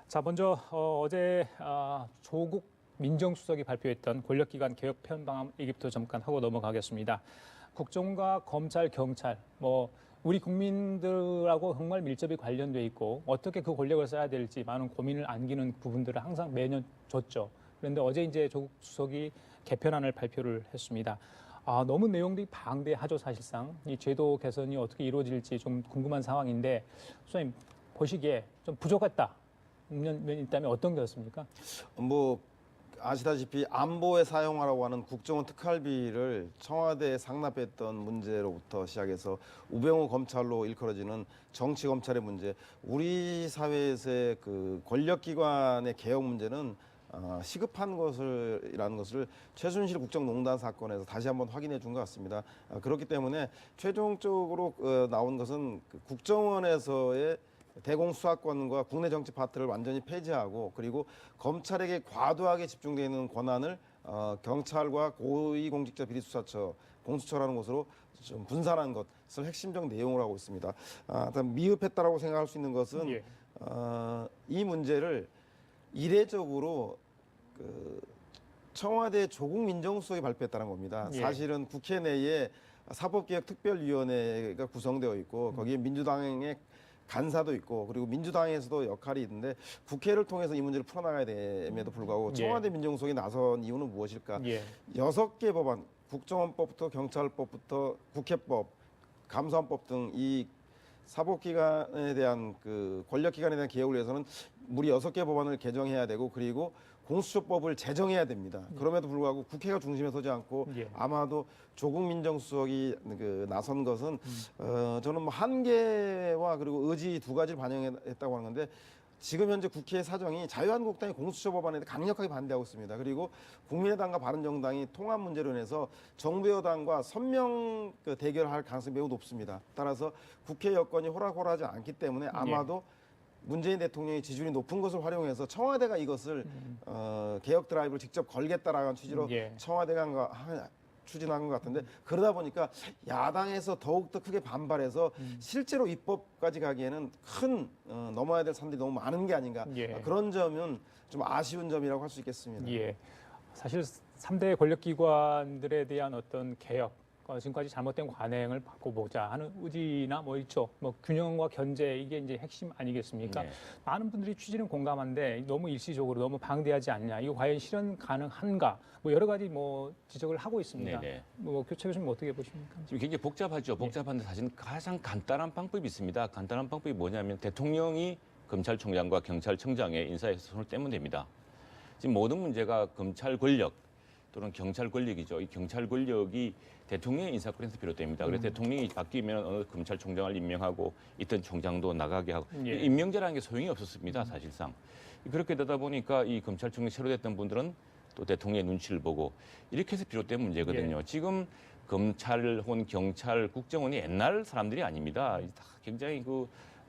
자, 먼저 어제 조국 민정수석이 발표했던 권력기관 개혁 편방안 얘기부터 잠깐 하고 넘어가겠습니다. 국정과 검찰, 경찰, 우리 국민들하고 정말 밀접히 관련돼 있고 어떻게 그 권력을 써야 될지 많은 고민을 안기는 부분들을 항상 매년 줬죠. 그런데 어제 이제 조국 수석이 개편안을 발표를 했습니다. 너무 내용들이 방대하죠, 사실상. 이 제도 개선이 어떻게 이루어질지 좀 궁금한 상황인데, 수석님 보시기에 좀 부족했다. 면이 있다면 어떤 거였습니까? 아시다시피 안보에 사용하라고 하는 국정원 특활비를 청와대에 상납했던 문제로부터 시작해서 우병우 검찰로 일컬어지는 정치 검찰의 문제, 우리 사회에서의 그 권력기관의 개혁 문제는 시급한 것이라는 것을 최순실 국정농단 사건에서 다시 한번 확인해 준 것 같습니다. 그렇기 때문에 최종적으로 나온 것은 그 국정원에서의 대공수사권과 국내 정치 파트를 완전히 폐지하고, 그리고 검찰에게 과도하게 집중되어 있는 권한을 경찰과 고위공직자 비리수사처, 공수처라는 곳으로 좀 분산한 것을 핵심적 내용으로 하고 있습니다. 일단 미흡했다라고 생각할 수 있는 것은 이 문제를 이례적으로 청와대 조국 민정수석이 발표했다는 겁니다. 사실은 국회 내에 사법개혁특별위원회가 구성되어 있고 거기에 민주당의 간사도 있고, 그리고 민주당에서도 역할이 있는데 국회를 통해서 이 문제를 풀어나가야 됨에도 불구하고 청와대 민정수석이 나선 이유는 무엇일까? 6개 법안, 국정원법부터 경찰법부터 국회법, 감사원법 등 이 사법기관에 대한 그 권력기관에 대한 개혁을 위해서는 무려 6개 법안을 개정해야 되고, 그리고 공수처법을 제정해야 됩니다. 그럼에도 불구하고 국회가 중심에 서지 않고 아마도 조국 민정수석이 나선 것은 저는 한계와 그리고 의지 두 가지를 반영했다고 하는 건데, 지금 현재 국회 사정이 자유한국당이 공수처 법안에 강력하게 반대하고 있습니다. 그리고 국민의당과 바른정당이 통합 문제로 인해서 정부 여당과 선명 대결할 가능성이 매우 높습니다. 따라서 국회 여건이 호락호락하지 않기 때문에 아마도 문재인 대통령이 지지율이 높은 것을 활용해서 청와대가 이것을 개혁 드라이브를 직접 걸겠다라는 취지로 청와대가 추진한 것 같은데, 그러다 보니까 야당에서 더욱더 크게 반발해서 실제로 입법까지 가기에는 큰 넘어야 될 산들이 너무 많은 게 아닌가, 그런 점은 좀 아쉬운 점이라고 할 수 있겠습니다. 사실 3대 권력기관들에 대한 어떤 개혁, 지금까지 잘못된 관행을 바꿔보자 하는 의지나 있죠. 균형과 견제, 이게 이제 핵심 아니겠습니까? 많은 분들이 취지는 공감한데 너무 일시적으로 너무 방대하지 않냐, 이거 과연 실현 가능한가, 여러 가지 지적을 하고 있습니다. 교체 교수님 어떻게 보십니까? 지금 굉장히 복잡하죠. 복잡한데 사실 가장 간단한 방법이 있습니다. 간단한 방법이 뭐냐면 대통령이 검찰총장과 경찰청장의 인사에서 손을 떼면 됩니다. 지금 모든 문제가 검찰 권력 또는 경찰 권력이죠. 이 경찰 권력이 대통령의 인사권에서 비롯됩니다. 그래서 대통령이 바뀌면 어느 검찰총장을 임명하고 있던 총장도 나가게 하고, 임명제라는 게 소용이 없었습니다, 사실상. 그렇게 되다 보니까 이 검찰총장이 새로 됐던 분들은 또 대통령의 눈치를 보고, 이렇게 해서 비롯된 문제거든요. 지금 검찰 혹은 경찰, 국정원이 옛날 사람들이 아닙니다. 다 굉장히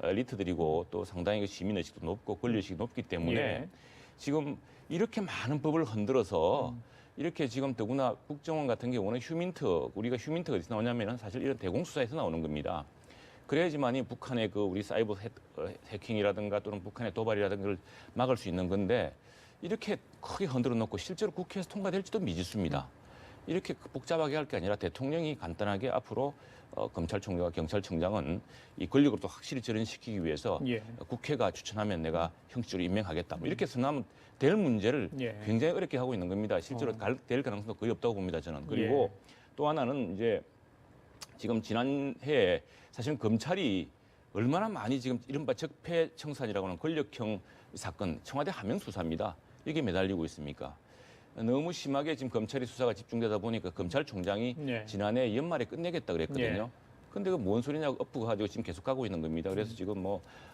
엘리트들이고 또 상당히 시민의식도 높고 권리의식이 높기 때문에 지금 이렇게 많은 법을 흔들어서 이렇게 지금 더구나 국정원 같은 경우는 우리가 휴민트가 어디서 나오냐면은 사실 이런 대공수사에서 나오는 겁니다. 그래야지만이 북한의 우리 사이버 해킹이라든가 또는 북한의 도발이라든가 걸 막을 수 있는 건데, 이렇게 크게 흔들어 놓고 실제로 국회에서 통과될지도 미지수입니다. 이렇게 복잡하게 할 게 아니라 대통령이 간단하게 앞으로 검찰총장과 경찰청장은 이 권력을 또 확실히 전환시키기 위해서 국회가 추천하면 내가 형식적으로 임명하겠다, 이렇게 해서 나면 될 문제를 굉장히 어렵게 하고 있는 겁니다. 실제로 될 가능성도 거의 없다고 봅니다, 저는. 그리고 또 하나는 이제 지금 지난해에 사실은 검찰이 얼마나 많이 지금 이른바 적폐청산이라고 하는 권력형 사건, 청와대 하명 수사입니다. 이게 매달리고 있습니까? 너무 심하게 지금 검찰의 수사가 집중되다 보니까 검찰총장이 지난해 연말에 끝내겠다 그랬거든요. 근데 뭔 소리냐고 엎고 가지고 지금 계속 가고 있는 겁니다. 그래서 지금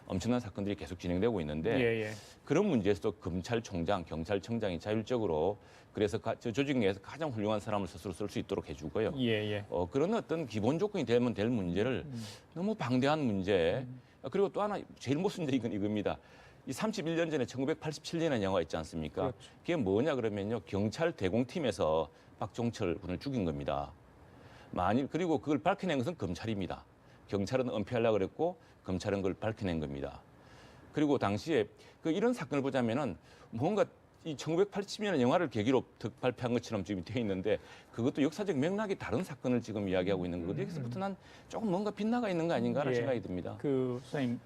엄청난 사건들이 계속 진행되고 있는데, 그런 문제에서도 검찰총장, 경찰청장이 자율적으로, 그래서 저 조직 내에서 가장 훌륭한 사람을 스스로 쓸 수 있도록 해주고요. 그런 어떤 기본 조건이 되면 될 문제를 너무 방대한 문제, 그리고 또 하나 제일 모순적인 건 이겁니다. 이 31년 전에 1987년에 영화 있지 않습니까? 그게 뭐냐 그러면요, 경찰 대공팀에서 박종철 군을 죽인 겁니다. 그리고 그걸 밝혀낸 것은 검찰입니다. 경찰은 은폐하려고 그랬고 검찰은 그걸 밝혀낸 겁니다. 그리고 당시에 그 이런 사건을 보자면은 뭔가 이 1980년의 영화를 계기로 발표한 것처럼 지금 되어 있는데 그것도 역사적 맥락이 다른 사건을 지금 이야기하고 있는 거거든요. 여기서부터 난 조금 뭔가 빗나가 있는 거 아닌가라는 생각이 듭니다. 그 선생님,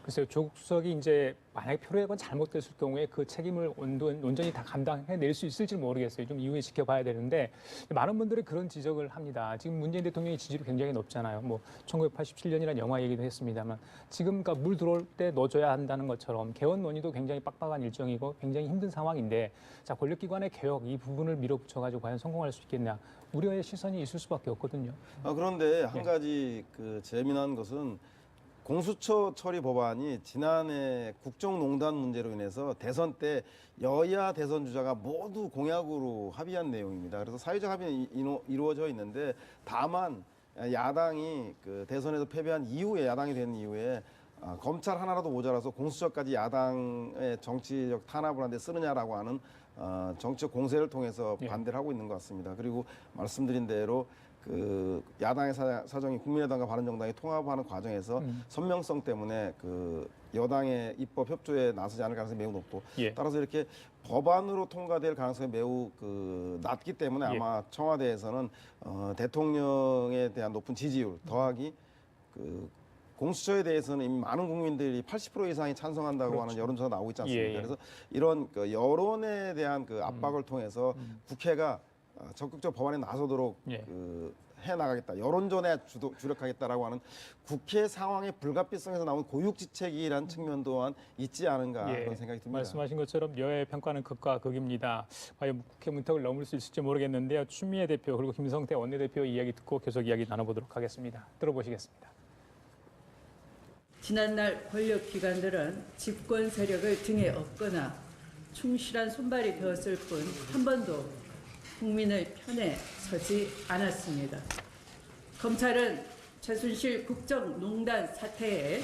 글쎄요, 조국 수석이 이제 만약에 표류액은 잘못됐을 경우에 그 책임을 온전히 다 감당해낼 수 있을지 모르겠어요. 좀 이후에 지켜봐야 되는데 많은 분들이 그런 지적을 합니다. 지금 문재인 대통령의 지지율이 굉장히 높잖아요. 뭐 1987년이라는 영화 얘기도 했습니다만 지금 그러니까 물 들어올 때 넣어줘야 한다는 것처럼 개헌 논의도 굉장히 빡빡한 일정이고 굉장히 힘든 상황인데 자 권력기관의 개혁 이 부분을 밀어붙여가지고 과연 성공할 수 있겠냐 우려의 시선이 있을 수밖에 없거든요. 그런데 한 가지 그 재미난 것은 공수처 처리 법안이 지난해 국정농단 문제로 인해서 대선 때 여야 대선 주자가 모두 공약으로 합의한 내용입니다. 그래서 사회적 합의는 이루어져 있는데 다만 야당이 그 대선에서 패배한 이후에 야당이 된 이후에 검찰 하나라도 모자라서 공수처까지 야당의 정치적 탄압을 하는데 쓰느냐라고 하는 정치적 공세를 통해서 반대를 하고 있는 것 같습니다. 그리고 말씀드린 대로 그 야당의 사정이 국민의당과 바른정당이 통합하는 과정에서 선명성 때문에 그 여당의 입법 협조에 나서지 않을 가능성이 매우 높고 따라서 이렇게 법안으로 통과될 가능성이 매우 그 낮기 때문에 아마 청와대에서는 대통령에 대한 높은 지지율 더하기 그 공수처에 대해서는 이미 많은 국민들이 80% 이상이 찬성한다고 하는 여론조사 나오고 있지 않습니까? 그래서 이런 그 여론에 대한 그 압박을 통해서 국회가 적극적 법안에 나서도록 그 해나가겠다. 여론전에 주력하겠다라고 하는 국회 상황의 불가피성에서 나온 고육지책이라는 측면 또한 있지 않은가 그런 생각이 듭니다. 말씀하신 것처럼 여야의 평가는 극과 극입니다. 과연 국회 문턱을 넘을 수 있을지 모르겠는데요. 추미애 대표 그리고 김성태 원내대표 이야기 듣고 계속 이야기 나눠보도록 하겠습니다. 들어보시겠습니다. 지난날 권력기관들은 집권 세력을 등에 업거나 충실한 손발이 되었을 뿐 한 번도 국민의 편에 서지 않았습니다. 검찰은 최순실 국정농단 사태에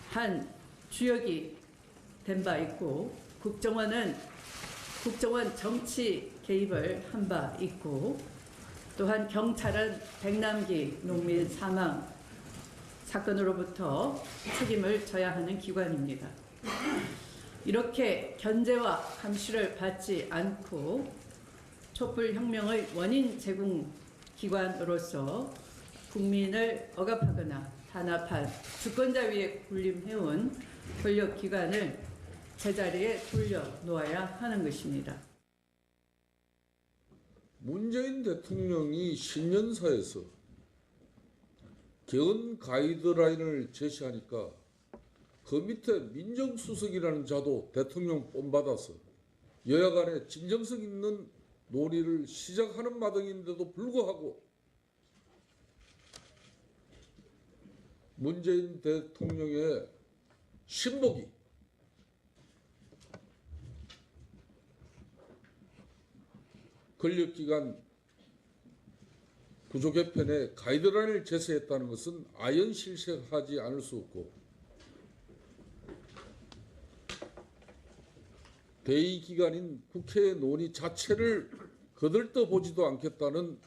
한 주역이 된 바 있고 국정원 정치 개입을 한 바 있고 또한 경찰은 백남기 농민 사망 사건으로부터 책임을 져야 하는 기관입니다. 이렇게 견제와 감시를 받지 않고 촛불혁명의 원인 제공 기관으로서 국민을 억압하거나 탄압한 주권자 위에 군림해온 권력기관을 제자리에 돌려놓아야 하는 것입니다. 문재인 대통령이 신년사에서 개헌 가이드라인을 제시하니까 그 밑에 민정수석이라는 자도 대통령 본받아서 여야 간에 진정성 있는 논의를 시작하는 마당인데도 불구하고 문재인 대통령의 신복이 권력기관 구조 개편에 가이드라인을 제시했다는 것은 아연실색하지 않을 수 없고 대의기관인 국회의 논의 자체를 거들떠보지도 않겠다는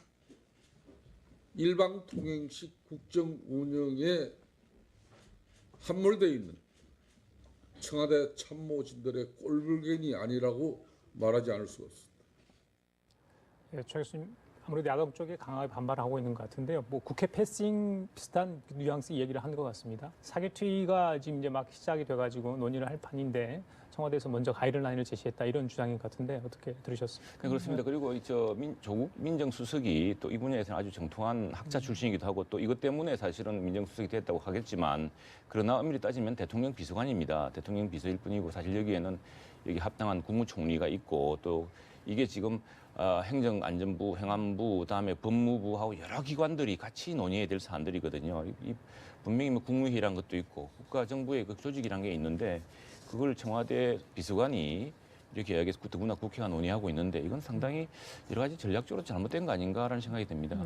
일방통행식 국정 운영에 함몰되어 있는 청와대 참모진들의 꼴불견이 아니라고 말하지 않을 수가 없습니다. 조 교수님, 아무래도 야당 쪽에 강하게 반발하고 있는 것 같은데요. 뭐 국회 패싱 비슷한 뉘앙스 얘기를 하는 것 같습니다. 사개특위가 지금 이제 막 시작이 돼가지고 논의를 할 판인데 청와대에서 먼저 가이드라인을 제시했다 이런 주장인 것 같은데 어떻게 들으셨습니까? 네, 그렇습니다. 그리고 조국 민정수석이 또 이 분야에서는 아주 정통한 학자 출신이기도 하고 또 이것 때문에 사실은 민정수석이 됐다고 하겠지만 그러나 엄밀히 따지면 대통령 비서관입니다. 대통령 비서일 뿐이고 사실 여기에는 여기 합당한 국무총리가 있고 또 이게 지금 행정안전부, 행안부, 그다음에 법무부하고 여러 기관들이 같이 논의해야 될 사안들이거든요. 분명히 뭐 국무회의란 것도 있고 국가정부의 그 조직이란 게 있는데 그걸 청와대 비서관이 이렇게 이야기해서 더구나 국회가 논의하고 있는데 이건 상당히 여러 가지 전략적으로 잘못된 거 아닌가라는 생각이 듭니다.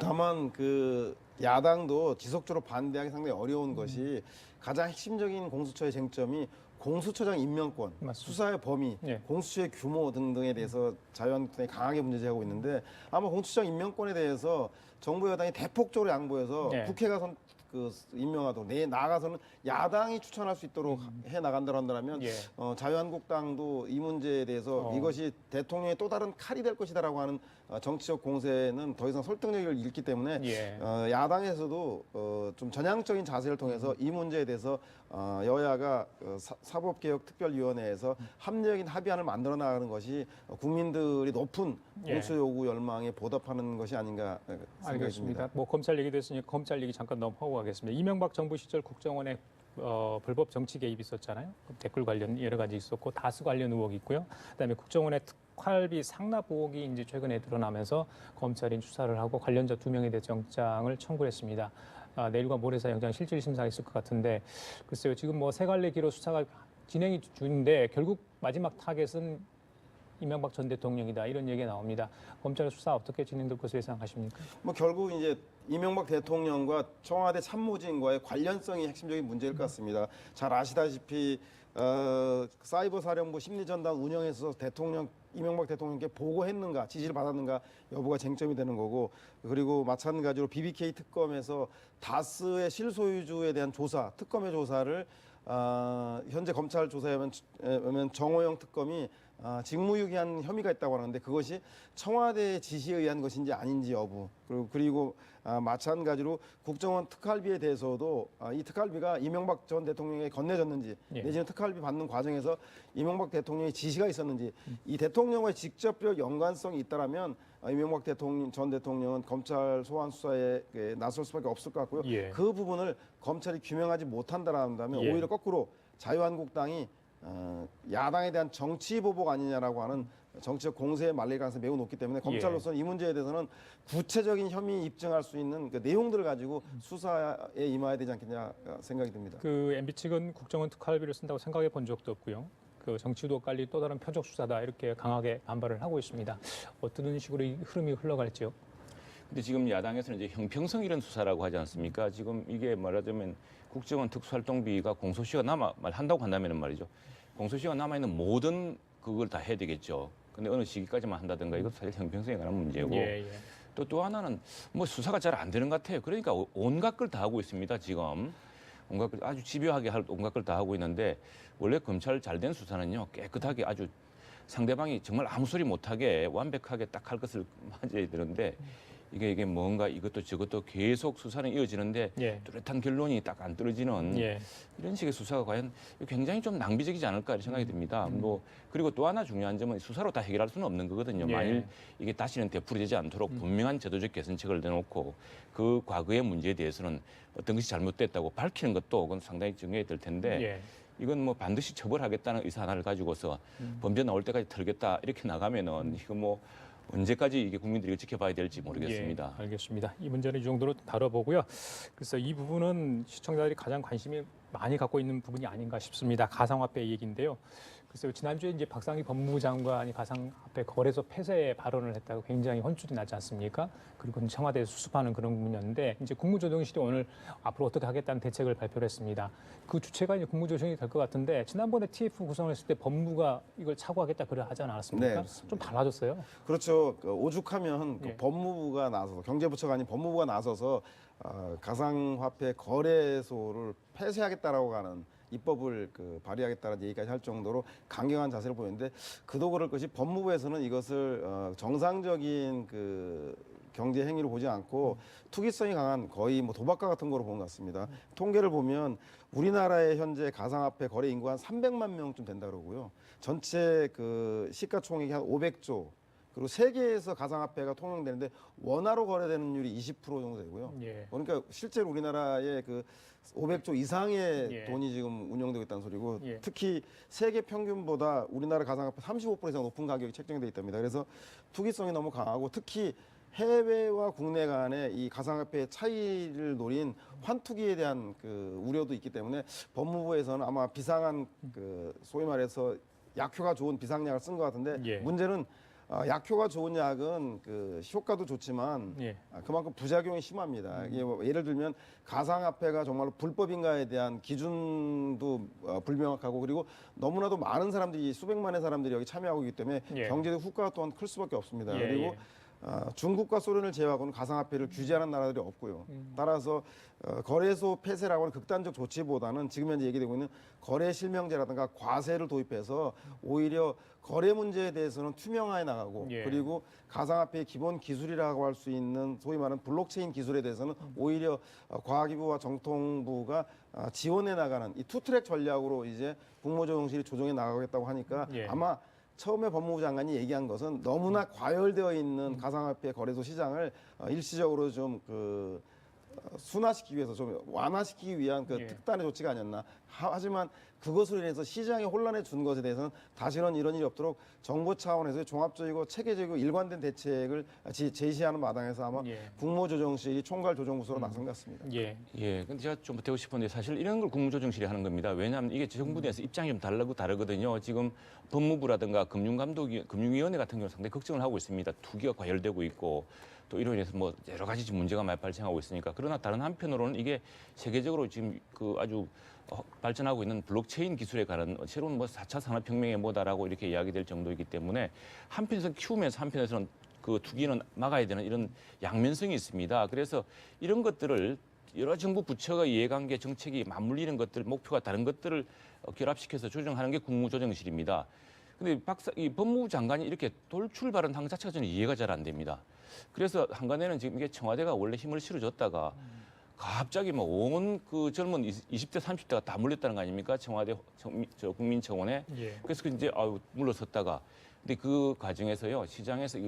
다만 그 야당도 지속적으로 반대하기 상당히 어려운 것이 가장 핵심적인 공수처의 쟁점이 공수처장 임명권, 맞습니다. 수사의 범위, 공수처의 규모 등등에 대해서 자유한국당이 강하게 문제제기하고 있는데 아마 공수처장 임명권에 대해서 정부 여당이 대폭적으로 양보해서 국회가 그 임명하도록 나아가서는 야당이 추천할 수 있도록 해 나간다고 한다면 예. 자유한국당도 이 문제에 대해서 이것이 대통령의 또 다른 칼이 될 것이다라고 하는 정치적 공세는 더 이상 설득력을 잃기 때문에 예. 야당에서도 좀 전향적인 자세를 통해서 이 문제에 대해서 여야가 사법개혁특별위원회에서 합리적인 합의안을 만들어 나가는 것이 국민들이 높은 예. 공수 요구 열망에 보답하는 것이 아닌가 생각이 알겠습니다. 듭니다. 뭐 검찰 얘기 됐으니 검찰 얘기 잠깐 넘어가고 가겠습니다. 이명박 정부 시절 국정원에 불법 정치 개입 있었잖아요. 댓글 관련 여러 가지 있었고 다수 관련 의혹이 있고요. 그다음에 국정원의 특활비 상납 의혹이 이제 최근에 드러나면서 검찰이 수사를 하고 관련자 2명에 대해서 영장을 청구했습니다. 내일과 모레사 영장 실질 심사가 있을 것 같은데 글쎄요. 지금 뭐 세 갈래 기로 수사가 진행이 중인데 결국 마지막 타겟은 이명박 전 대통령이다 이런 얘기가 나옵니다. 검찰 수사 어떻게 진행될 것으로 예상하십니까? 뭐 결국 이제 이명박 대통령과 청와대 참모진과의 관련성이 핵심적인 문제일 것 같습니다. 잘 아시다시피 사이버 사령부 심리전단 운영에서 이명박 대통령께 보고했는가 지시를 받았는가 여부가 쟁점이 되는 거고 그리고 마찬가지로 BBK 특검에서 다스의 실소유주에 대한 조사 특검의 조사를 현재 검찰 조사에 의하면 정호영 특검이 직무유기한 혐의가 있다고 하는데 그것이 청와대의 지시에 의한 것인지 아닌지 여부 그리고 마찬가지로 국정원 특활비에 대해서도 이 특활비가 이명박 전 대통령에게 건네졌는지 예. 내지는 특활비 받는 과정에서 이명박 대통령의 지시가 있었는지 이 대통령과의 직접적 연관성이 있다라면 이명박 전 대통령은 검찰 소환 수사에 나설 수밖에 없을 것 같고요. 예. 그 부분을 검찰이 규명하지 못한다라면 예. 오히려 거꾸로 자유한국당이 야당에 대한 정치 보복 아니냐라고 하는 정치적 공세에 말릴 가능성이 매우 높기 때문에 검찰로서는 이 문제에 대해서는 구체적인 혐의 입증할 수 있는 그 내용들을 가지고 수사에 임해야 되지 않겠냐 생각이 듭니다. 그 MB 측은 국정원 특활비를 쓴다고 생각해 본 적도 없고요. 그 정치도 깔리 또 다른 표적 수사다 이렇게 강하게 반발을 하고 있습니다. 어떤 식으로 이 흐름이 흘러갈지요? 근데 지금 야당에서는 이제 형평성 이런 수사라고 하지 않습니까? 지금 이게 말하자면 국정원 특수활동비가 공소시효가 한다고 한다면은 말이죠. 공소시효가 남아있는 모든 그걸 다 해야 되겠죠. 근데 어느 시기까지만 한다든가 이것도 사실 형평성에 관한 문제고 예. 또 하나는 뭐 수사가 잘 안 되는 것 같아요. 그러니까 온갖 걸 다 하고 있습니다. 지금 온갖 걸 아주 집요하게 할 온갖 걸 다 하고 있는데 원래 검찰 잘된 수사는요 깨끗하게 아주 상대방이 정말 아무 소리 못하게 완벽하게 딱 할 것을 맞아야 되는데 이게 뭔가 이것도 저것도 계속 수사는 이어지는데 예. 뚜렷한 결론이 딱 안 떨어지는 예. 이런 식의 수사가 과연 굉장히 좀 낭비적이지 않을까 이런 생각이 듭니다. 뭐 그리고 또 하나 중요한 점은 수사로 다 해결할 수는 없는 거거든요. 예. 만일 이게 다시는 되풀이되지 않도록 분명한 제도적 개선책을 내놓고 그 과거의 문제에 대해서는 어떤 것이 잘못됐다고 밝히는 것도 그건 상당히 중요해야 될 텐데 예. 이건 뭐 반드시 처벌하겠다는 의사 하나를 가지고서 범죄 나올 때까지 털겠다 이렇게 나가면은 이거 뭐 언제까지 이게 국민들이 지켜봐야 될지 모르겠습니다. 예, 알겠습니다. 이 문제는 이 정도로 다뤄보고요. 그래서 이 부분은 시청자들이 가장 관심이 많이 갖고 있는 부분이 아닌가 싶습니다. 가상화폐 얘기인데요. 글쎄요, 지난주에 이제 박상희 법무부 장관이 가상화폐 거래소 폐쇄 발언을 했다고 굉장히 혼쭐이 나지 않습니까? 그리고 청와대에서 수습하는 그런 부분이었는데 이제 국무조정실이 오늘 앞으로 어떻게 하겠다는 대책을 발표를 했습니다. 그 주체가 이제 국무조정이 될 것 같은데 지난번에 TF 구성을 했을 때 법무부가 이걸 차고하겠다 그래 하지 않았습니까? 네, 그렇습니다. 좀 달라졌어요? 그렇죠. 오죽하면 예. 법무부가 나서서 경제부처가 아닌 법무부가 나서서 가상화폐 거래소를 폐쇄하겠다라고 하는 입법을 발의하겠다는 얘기까지 할 정도로 강경한 자세를 보였는데 그도 그럴 것이 법무부에서는 이것을 정상적인 경제 행위로 보지 않고 투기성이 강한 거의 뭐 도박과 같은 거로 본 것 같습니다. 통계를 보면 우리나라의 현재 가상화폐 거래 인구가 한 300만 명쯤 된다 그러고요. 전체 시가총액이 한 500조. 그리고 세계에서 가상화폐가 통용되는데 원화로 거래되는 율이 20% 정도 되고요. 예. 그러니까 실제로 우리나라의 500조 이상의 예. 돈이 지금 운영되고 있다는 소리고 예. 특히 세계 평균보다 우리나라 가상화폐 35% 이상 높은 가격이 책정되어 있답니다. 그래서 투기성이 너무 강하고 특히 해외와 국내 간의 이 가상화폐의 차이를 노린 환투기에 대한 우려도 있기 때문에 법무부에서는 아마 비상한 소위 말해서 약효가 좋은 비상약을 쓴 것 같은데 예. 문제는 약효가 좋은 약은 효과도 좋지만 예. 그만큼 부작용이 심합니다. 이게 뭐 예를 들면 가상화폐가 정말로 불법인가에 대한 기준도 불명확하고 그리고 너무나도 많은 사람들이 수백만의 사람들이 여기 참여하고 있기 때문에 예. 경제적 후과가 또한 클 수밖에 없습니다. 예, 그리고 예. 중국과 소련을 제외하고는 가상화폐를 규제하는 나라들이 없고요. 따라서 거래소 폐쇄라고 하는 극단적 조치보다는 지금 현재 얘기되고 있는 거래 실명제라든가 과세를 도입해서 오히려 거래 문제에 대해서는 투명화해 나가고 예. 그리고 가상화폐의 기본 기술이라고 할 수 있는 소위 말하는 블록체인 기술에 대해서는 오히려 과기부와 정통부가 지원해 나가는 이 투트랙 전략으로 이제 국무조정실이 조정해 나가겠다고 하니까 예. 아마 처음에 법무부 장관이 얘기한 것은 너무나 과열되어 있는 가상화폐 거래소 시장을 일시적으로 좀 순화시키기 위해서 좀 완화시키기 위한 그 예. 특단의 조치가 아니었나. 하지만 그것으로 인해서 시장에 혼란에 준 것에 대해서는 다시는 이런 일이 없도록 정부 차원에서 종합적이고 체계적이고 일관된 대책을 제시하는 마당에서 아마 예. 국무조정실이 총괄조정부서로 나선 것 같습니다. 예. 예, 근데 제가 좀 보태고 싶은데 사실 이런 걸 국무조정실이 하는 겁니다. 왜냐하면 이게 정부 내에서 입장이 좀 다르거든요. 지금 법무부라든가 금융위원회 같은 경우는 상당히 걱정을 하고 있습니다. 투기가 과열되고 있고 또 이로 인해서 뭐 여러 가지 문제가 많이 발생하고 있으니까. 그러나 다른 한편으로는 이게 세계적으로 지금 아주 발전하고 있는 블록체인 기술에 관한 새로운 4차 산업혁명의 뭐다라고 이렇게 이야기될 정도이기 때문에 한편에서 키우면서 한편에서는 그 투기는 막아야 되는 이런 양면성이 있습니다. 그래서 이런 것들을 여러 정부 부처가 이해관계 정책이 맞물리는 것들, 목표가 다른 것들을 결합시켜서 조정하는 게 국무조정실입니다. 근데 이 법무부 장관이 이렇게 돌출 발언한 것 자체가 저는 이해가 잘 안 됩니다. 그래서 한간에는 지금 이게 청와대가 원래 힘을 실어줬다가 갑자기 온 그 젊은 20대, 30대가 다 물렸다는 거 아닙니까? 청와대 국민청원에. 예. 그래서 이제 물러섰다가. 근데 그 과정에서요, 시장에서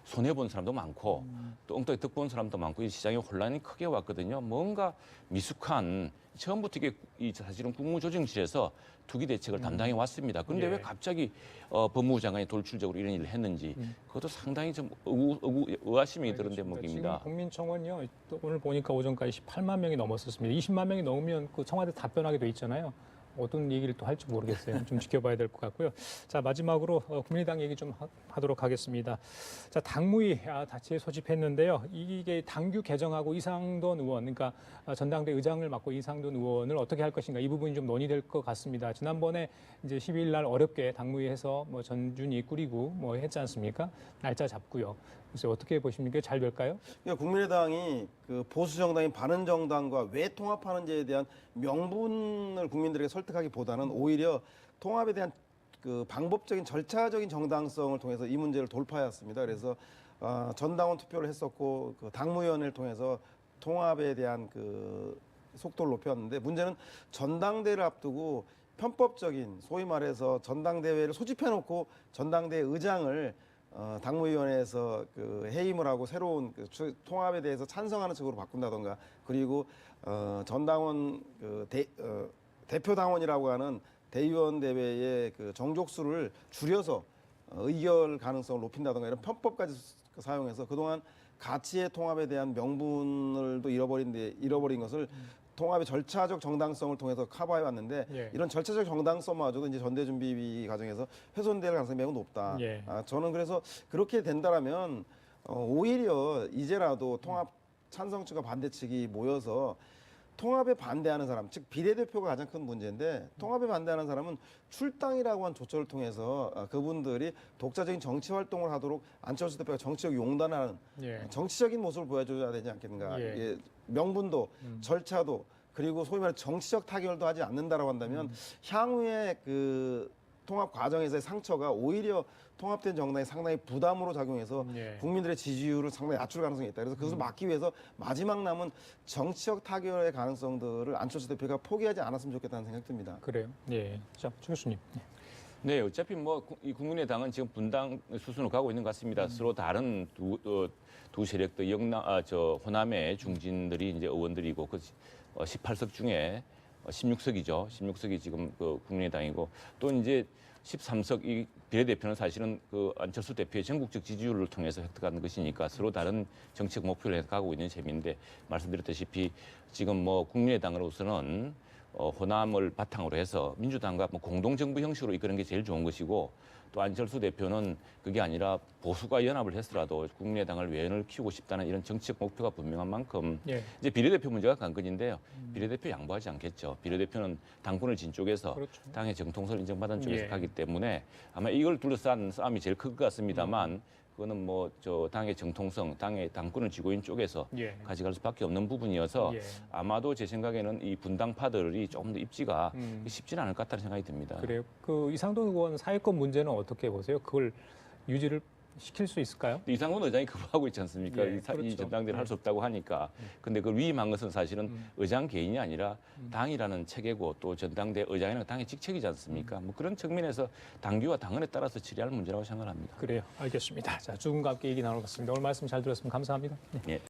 손해본 사람도 많고 또 엉뚱하게 득본 사람도 많고 이 시장에 혼란이 크게 왔거든요. 뭔가 미숙한 처음부터 이게 사실은 국무조정실에서 투기 대책을 담당해 왔습니다. 그런데 예. 왜 갑자기 법무부 장관이 돌출적으로 이런 일을 했는지 그것도 상당히 좀 의아심이 드는 대목입니다. 지금 국민청원요. 또 오늘 보니까 오전까지 18만 명이 넘었었습니다. 20만 명이 넘으면 그 청와대 답변하게 돼 있잖아요. 어떤 얘기를 또 할지 모르겠어요. 좀 지켜봐야 될 것 같고요. 자, 마지막으로 국민의당 얘기 좀 하도록 하겠습니다. 자, 당무위 다시 소집했는데요. 이게 당규 개정하고 이상돈 의원, 그러니까 전당대 의장을 맡고 이상돈 의원을 어떻게 할 것인가 이 부분이 좀 논의될 것 같습니다. 지난번에 이제 12일 날 어렵게 당무위에서 뭐 전준이 꾸리고 뭐 했지 않습니까? 날짜 잡고요. 그래서 어떻게 보십니까? 잘 될까요? 그러니까 국민의당이 그 보수 정당인 바른정당과 왜 통합하는지에 대한 명분을 국민들에게 설득하기보다는 오히려 통합에 대한 그 방법적인 절차적인 정당성을 통해서 이 문제를 돌파했습니다. 그래서 전당원 투표를 했었고 그 당무위원회를 통해서 통합에 대한 그 속도를 높였는데 문제는 전당대회를 앞두고 편법적인 소위 말해서 전당대회를 소집해놓고 전당대회 의장을 당무위원회에서 그 해임을 하고 새로운 그 통합에 대해서 찬성하는 측으로 바꾼다던가 그리고 전당원 대표 당원이라고 하는 대의원 대회의 그 정족수를 줄여서 의결 가능성을 높인다던가 이런 편법까지 사용해서 그동안 가치의 통합에 대한 명분을도 잃어버린 것을 통합의 절차적 정당성을 통해서 커버해 왔는데 예. 이런 절차적 정당성마저도 이제 전대준비 과정에서 훼손될 가능성이 매우 높다. 예. 저는 그래서 그렇게 된다라면 오히려 이제라도 통합 찬성 측과 반대 측이 모여서 통합에 반대하는 사람, 즉 비례대표가 가장 큰 문제인데 통합에 반대하는 사람은 출당이라고 한 조처를 통해서 그분들이 독자적인 정치 활동을 하도록 안철수 대표가 정치적 용단하는 예. 정치적인 모습을 보여줘야 되지 않겠는가. 예. 이게 명분도 절차도 그리고 소위 말해 정치적 타결도 하지 않는다라고 한다면 향후에 그 통합 과정에서의 상처가 오히려 통합된 정당이 상당히 부담으로 작용해서 예. 국민들의 지지율을 상당히 낮출 가능성이 있다. 그래서 그것을 막기 위해서 마지막 남은 정치적 타결의 가능성들을 안철수 대표가 포기하지 않았으면 좋겠다는 생각이 듭니다. 그래요. 예. 자, 최 교수님. 네, 어차피 이 국민의당은 지금 분당 수순으로 가고 있는 것 같습니다. 서로 다른 두 세력도 호남의 중진들이 이제 의원들이고 그 18석 중에 16석이죠. 16석이 지금 그 국민의당이고 또 이제 13석 이 비례대표는 사실은 그 안철수 대표의 전국적 지지율을 통해서 획득하는 것이니까 서로 다른 정책 목표를 해가고 있는 셈인데 말씀드렸다시피 지금 국민의당으로서는 호남을 바탕으로 해서 민주당과 공동정부 형식으로 이끄는 게 제일 좋은 것이고 또 안철수 대표는 그게 아니라 보수가 연합을 했더라도 국민의당을 외연을 키우고 싶다는 이런 정치적 목표가 분명한 만큼 예. 이제 비례대표 문제가 관건인데요. 비례대표 양보하지 않겠죠. 비례대표는 당권을 진 쪽에서 그렇죠. 당의 정통성을 인정받은 쪽에서 예. 가기 때문에 아마 이걸 둘러싼 싸움이 제일 클 것 같습니다만 그거는 뭐 저 당의 정통성, 당의 당권을 쥐고 있는 쪽에서 예. 가져갈 수밖에 없는 부분이어서 예. 아마도 제 생각에는 이 분당파들이 조금 더 입지가 쉽지는 않을 것 같다는 생각이 듭니다. 그래요. 그 이상돈 의원 사회권 문제는 어떻게 보세요? 그걸 유지를 시킬 수 있을까요? 이상훈 의장이 거부하고 있지 않습니까? 예, 이 그렇죠. 전당대회를 할 수 없다고 하니까. 근데 그걸 위임한 것은 사실은 의장 개인이 아니라 당이라는 체계고 또 전당대 의장이라는 당의 직책이지 않습니까? 뭐 그런 측면에서 당규와 당헌에 따라서 처리할 문제라고 생각합니다. 그래요. 알겠습니다. 자, 두 분과 함께 얘기 나눠봤습니다. 오늘 말씀 잘 들었습니다. 감사합니다. 네. 예.